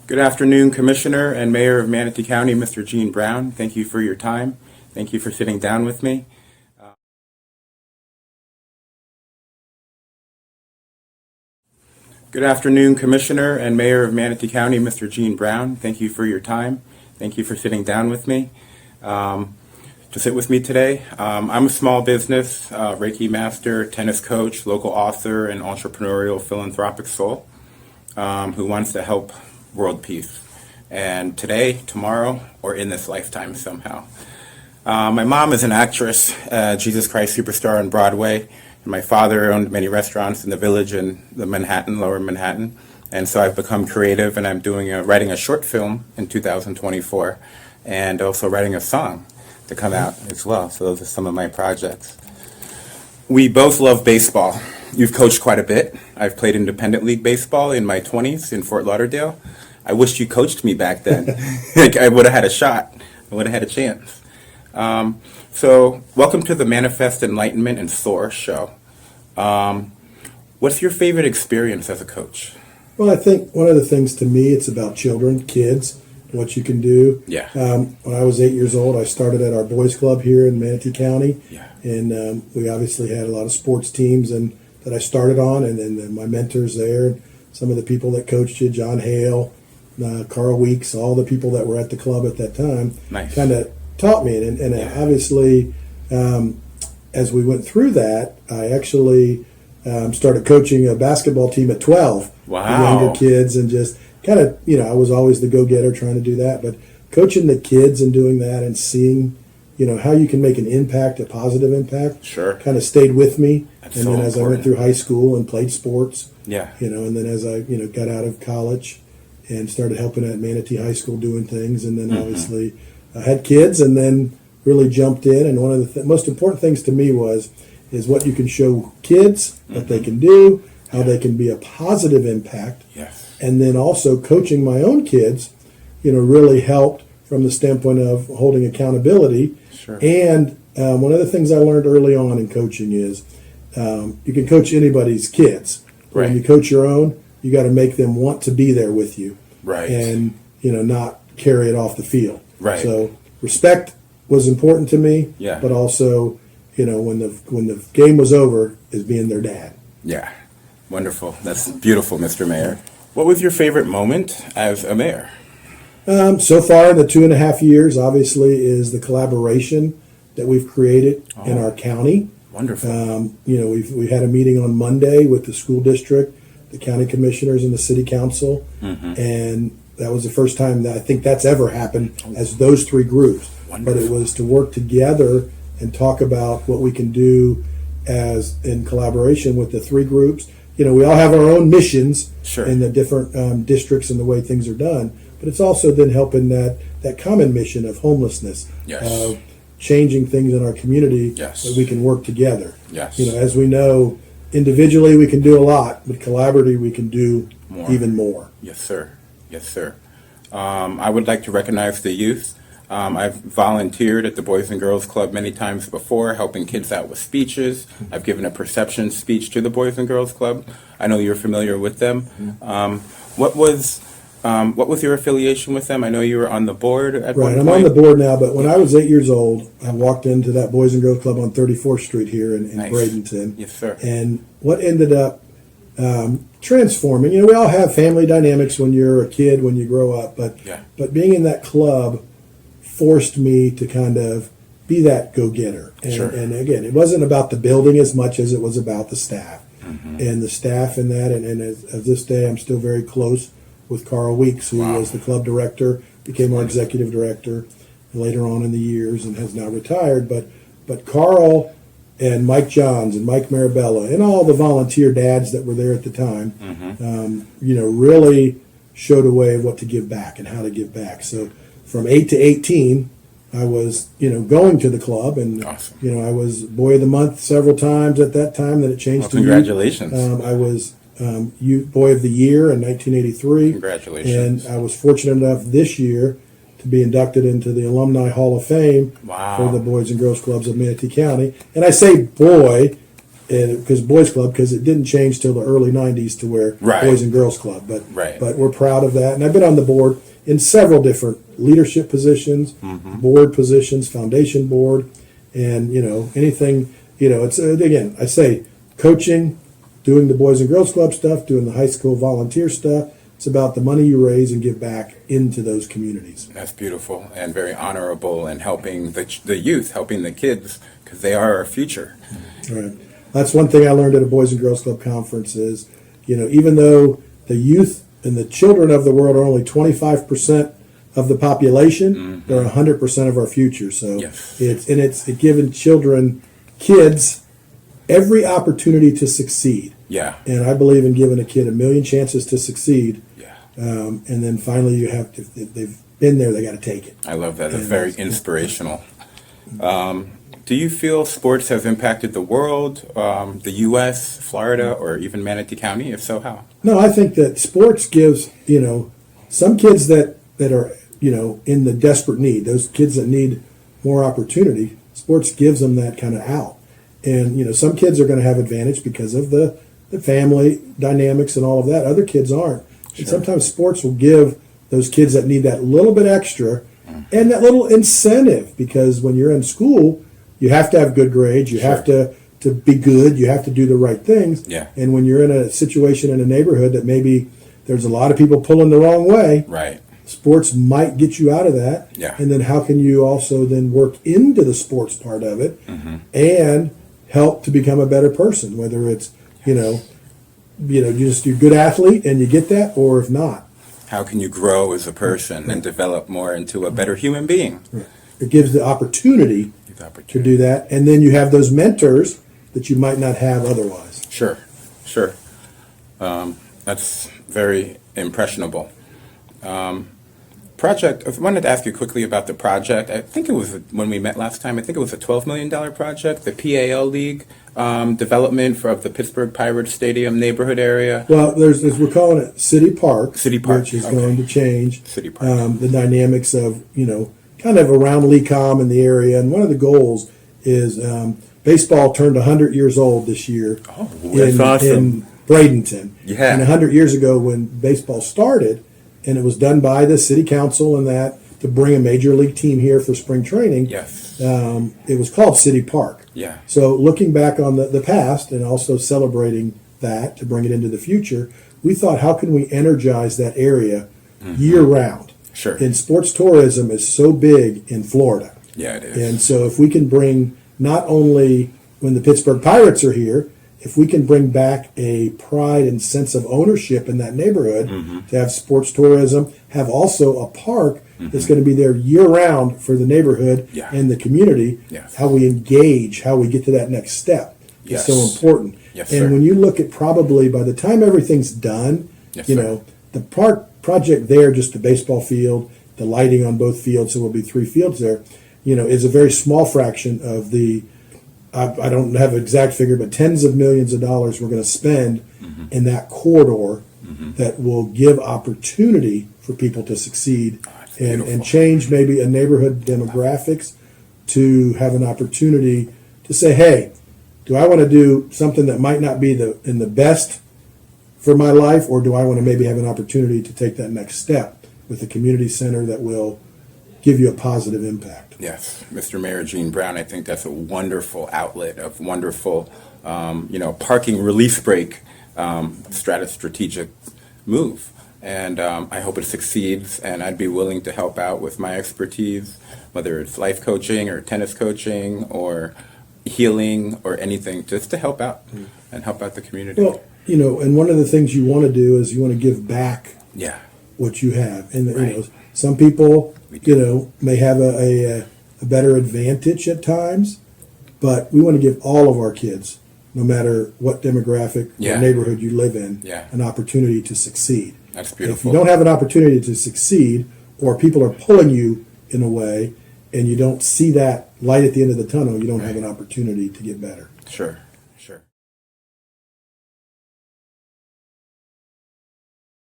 Good afternoon, Commissioner and Mayor of Manatee County, Mr. Gene Brown. Thank you for your time. Thank you for sitting down with me. Good afternoon, Commissioner and Mayor of Manatee County, Mr. Gene Brown. Thank you for your time. Thank you for sitting down with me. To sit with me today. I'm a small business, Reiki master, tennis coach, local author, and entrepreneurial philanthropic soul who wants to help world peace. And today, tomorrow, or in this lifetime somehow. My mom is an actress, Jesus Christ Superstar on Broadway. And my father owned many restaurants in the Village and the Manhattan, Lower Manhattan. And so I've become creative, and I'm writing a short film in 2024, and also writing a song to come out as well. So those are some of my projects. We both love baseball. You've coached quite a bit. I've played independent league baseball in my 20s in Fort Lauderdale. I wish you coached me back then. I would have had a shot. I would have had a chance. So welcome to the Manifest, Enlightenment, and Soar show. What's your favorite experience as a coach? Well, I think one of the things to me, it's about children, kids, what you can do. Yeah. When I was 8 years old, I started at our boys club here in Manatee County. Yeah. And we obviously had a lot of sports teams that I started on, and then my mentors there, some of the people that coached you, John Hale, Carl Weeks, all the people that were at the club at that time, Nice. kind of taught me. And Yeah. obviously, as we went through that, I actually started coaching a basketball team at 12. Wow. The younger kids, and just kind of, I was always the go-getter trying to do that. But coaching the kids and doing that and seeing, how you can make an impact, a positive impact, Sure. kind of stayed with me. That's and so then as I went important. through high school and played sports, Yeah. and then as I, got out of college and started helping at Manatee High School doing things, and then obviously I had kids, and then really jumped in. And one of the most important things to me is what you can show kids, what they can do, how they can be a positive impact. Yes. And then also coaching my own kids, really helped from the standpoint of holding accountability. Sure. And one of the things I learned early on in coaching is you can coach anybody's kids. But Right. when you coach your own, you got to make them want to be there with you. Right. And, not carry it off the field. Right. So respect was important to me. Yeah. But also, when the game was over, is being their dad. Yeah. Wonderful. That's beautiful, Mr. Mayor. What was your favorite moment as a mayor? So far in the 2.5 years, obviously, is the collaboration that we've created in our county. Wonderful. We've had a meeting on Monday with the school district, the county commissioners, and the city council, and that was the first time that I think that's ever happened as those three groups. Wonderful. But it was to work together and talk about what we can do as in collaboration with the three groups. We all have our own missions Sure. in the different districts and the way things are done, but it's also then helping that common mission of homelessness, Yes. of changing things in our community, Yes. that we can work together. Yes. As we know, individually we can do a lot, but collaboratively we can do More. even more. Yes, sir. Yes, sir. I would like to recognize the youth. I've volunteered at the Boys and Girls Club many times before, helping kids out with speeches. I've given a perception speech to the Boys and Girls Club. I know you're familiar with them. What was your affiliation with them? I know you were on the board at one Right, point. I'm on the board now, but when I was 8 years old, I walked into that Boys and Girls Club on 34th Street here in Nice. Bradenton. Yes, sir. And what ended up transforming, we all have family dynamics when you're a kid, when you grow up, but Yeah. being in that club forced me to kind of be that go-getter. And, Sure. and again, it wasn't about the building as much as it was about the staff. And the staff and that, and as this day, I'm still very close with Carl Weeks, who Wow. was the club director, became our executive director later on in the years and has now retired. But Carl and Mike Johns and Mike Marabella and all the volunteer dads that were there at the time, really showed a way of what to give back and how to give back. So from 8 to 18, I was, going to the club, and Awesome. I was Boy of the Month several times at that time. Then it changed Well, to Youth. congratulations. I was Youth Boy of the Year in 1983. Congratulations. And I was fortunate enough this year to be inducted into the Alumni Hall of Fame Wow. for the Boys and Girls Clubs of Manatee County. And I say boy and because Boys Club, because it didn't change till the early '90s to where Right. Boys and Girls Club. But Right. but we're proud of that, and I've been on the board in several different leadership positions, board positions, foundation board, and anything. It's again, I say coaching, doing the Boys and Girls Club stuff, doing the high school volunteer stuff. It's about the money you raise and give back into those communities. That's beautiful and very honorable, and helping the youth, helping the kids, because they are our future. Right. That's one thing I learned at a Boys and Girls Club conference is, even though the youth and the children of the world are only 25% of the population, they're 100% of our future. So Yes. it's giving kids every opportunity to succeed. Yeah. And I believe in giving a kid a million chances to succeed. Yeah. And then finally you have to, if they've been there, they got to take it. I love that. It's And very that's- inspirational. Do you feel sports have impacted the world, the U.S., Florida, or even Manatee County? If so, how? No, I think that sports gives, some kids that are, in the desperate need, those kids that need more opportunity, sports gives them that kind of out. And, some kids are going to have advantage because of the family dynamics and all of that. Other kids aren't. And sometimes sports will give those kids that need that little bit extra and that little incentive, because when you're in school, you have to have good grades, you have to be good, you have to do the right things. Yeah. And when you're in a situation in a neighborhood that maybe there's a lot of people pulling the wrong way, Right. sports might get you out of that. Yeah. And then how can you also then work into the sports part of it and help to become a better person, whether it's, you're a good athlete and you get that, or if not. How can you grow as a person and develop more into a better human being? It gives the opportunity Give to opportunity. do that. And then you have those mentors that you might not have otherwise. Sure. That's very impressionable. Project, I wanted to ask you quickly about the project. I think it was, when we met last time, I think it was a $12 million project, the PAL League development for the Pittsburg Pirates Stadium neighborhood area. Well, we're calling it City Park. City Park, Which is okay. going to change City Park. the dynamics of, kind of around LECOM in the area. And one of the goals is baseball turned 100 years old this year that's awesome. in Bradenton. Yeah. And 100 years ago when baseball started, and it was done by the city council and that to bring a major league team here for spring training. Yes. It was called City Park. Yeah. So looking back on the past and also celebrating that to bring it into the future, we thought, how can we energize that area year round? Sure. And sports tourism is so big in Florida. Yeah, it is. And so if we can bring, not only when the Pittsburgh Pirates are here, if we can bring back a pride and sense of ownership in that neighborhood, to have sports tourism, have also a park that's going to be there year round for the neighborhood Yeah. and the community, Yes. how we engage, how we get to that next step Yes. is so important. Yes, and sir. when you look at probably by the time everything's done, Yes, sir. the park project there, just the baseball field, the lighting on both fields, so there'll be 3 fields there, is a very small fraction of the, I don't have an exact figure, but tens of millions of dollars we're going to spend in that corridor that will give opportunity for people to succeed and beautiful. change maybe a neighborhood demographics to have an opportunity to say, hey, do I want to do something that might not be in the best for my life, or do I want to maybe have an opportunity to take that next step with a community center that will give you a positive impact? Yes, Mr. Mayor Gene Brown, I think that's a wonderful outlet of wonderful, parking release break strategic move. And I hope it succeeds, and I'd be willing to help out with my expertise, whether it's life coaching or tennis coaching or healing or anything, just to help out and help out the community. Well, and one of the things you want to do is you want to give back Yeah, what you have. And, Right. some people, We do. may have a better advantage at times, but we want to give all of our kids, no matter what demographic Yeah. or neighborhood you live in, Yeah. an opportunity to succeed. that's If beautiful. you don't have an opportunity to succeed, or people are pulling you in a way, and you don't see that light at the end of the tunnel, you don't have an opportunity to get better. Sure.